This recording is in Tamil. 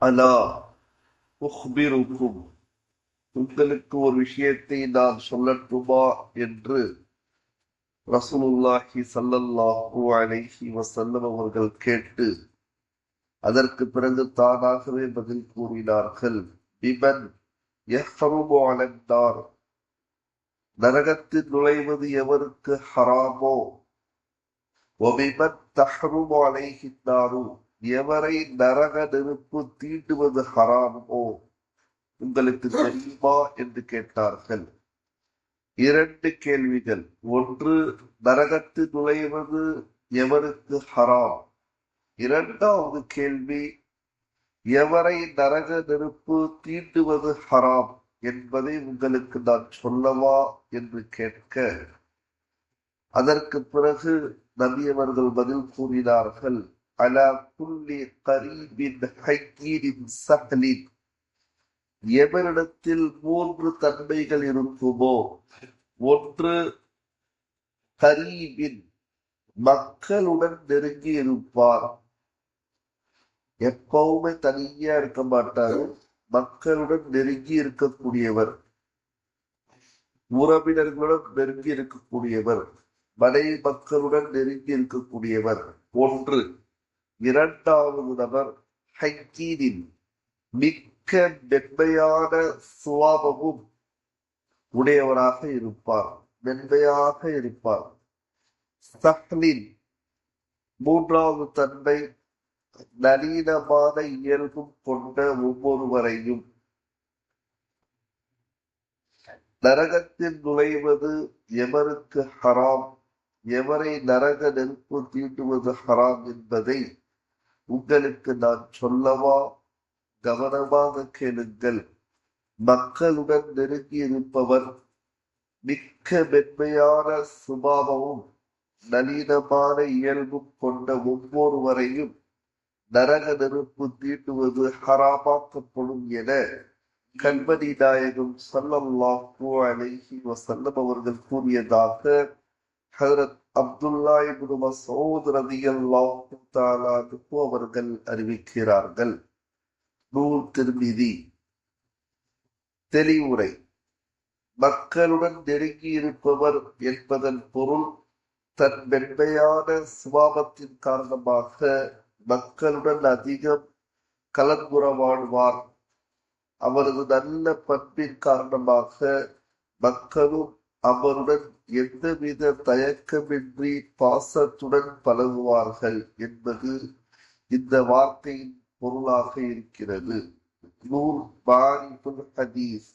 அலா உஹ்பிருக்கும், உங்களுக்கு ஒரு விஷயத்தை நான் சொல்லட்டுமா என்று ரசூலுல்லாஹி ஸல்லல்லாஹு அலைஹி வஸல்லம் அவர்கள் கேட்டு அதற்கு பிறகு தானாகவே பதில் கூறினார்கள். பிமன் யஹ்ருமு அலன்னார், நரகத்தில் நுழைவது எவருக்கு ஹராமோ, ஒபிமன் தஹ்ருமு அலைஹின் நாரு, எவரை நரக நெருப்பு தீண்டுவது ஹராமோ உங்களுக்கு தெரியுமா என்று கேட்டார்கள். இரண்டு கேள்விகள். ஒன்று, நரகத்தில் நுழைவது எவருக்கு ஹராம். இரண்டாவது கேள்வி, எவரை நரக நெருப்பு தீண்டுவது ஹராம் என்பதை உங்களுக்கு நான் சொல்லவா என்று கேட்க, அதற்கு பிறகு நபி அவர்கள் பதில் கூறினார்கள். அலா குல்லி கரீபின் ஹக்கீரின் சஹலின், எவரிடத்தில் மூன்று தன்மைகள் இருக்குமோ, ஒன்று கரீபின், மக்களுடன் நெருங்கி இருப்பார், எப்பவுமே தனியா இருக்க மாட்டார், மக்களுடன் நெருங்கி இருக்கக்கூடியவர், உறவினர்களுடன் நெருங்கி இருக்கக்கூடியவர், மனை மக்களுடன் நெருங்கி இருக்கக்கூடியவர் ஒன்று. இரண்டாவது நபர் ஹக்கீரின், மிக்க மென்மையான சுவாபமும் உடையவராக இருப்பார், மென்மையாக இருப்பார். சஹ்லின், மூன்றாவது தன்மை, நளினமான இயல்பும் கொண்ட ஒவ்வொருவரையும். நரகத்தில் நுழைவது எவருக்கு ஹராம், எவரை நரக நெருப்பு தீண்டுவது ஹராம் என்பதை உங்களுக்கு நான் சொல்லவா? கவனமாக கேளுங்கள். மக்களுடன் நெருங்கி இருப்பவர், மிக்க மென்மையான சுபாவமும் நளினமான இயல்பும் கொண்ட ஒவ்வொருவரையும் நரக நெருப்பு தீண்டுவது ஹராமாக்கப்படும் என கண்மணி நாயகம் ஸல்லல்லாஹு அலைஹி வஸல்லம் அவர்கள் கூறியதாக ஹஜ்ரத் அப்துல்லா இப்னு மஸ்ஊத் ரலியல்லாஹு தஆலா அன்ஹு அவர்கள் அறிவிக்கிறார்கள். நூல் திர்மிதி. தெளிவுரை. மக்களுடன் நெருங்கி இருப்பவர் என்பதன் பொருள், தன் மென்மையான சுபாவத்தின் காரணமாக மக்களுடன் அதிகம் கலந்துறவாடுவார். அவரது நல்ல பண்பின் காரணமாக மக்களும் அவருடன் எந்தவித தயக்கமின்றி பாசத்துடன் பழகுவார்கள் என்பது இந்த வார்த்தையின் பொருளாக இருக்கிறது. நூல் மாரிஃபுல் ஹதீஸ்.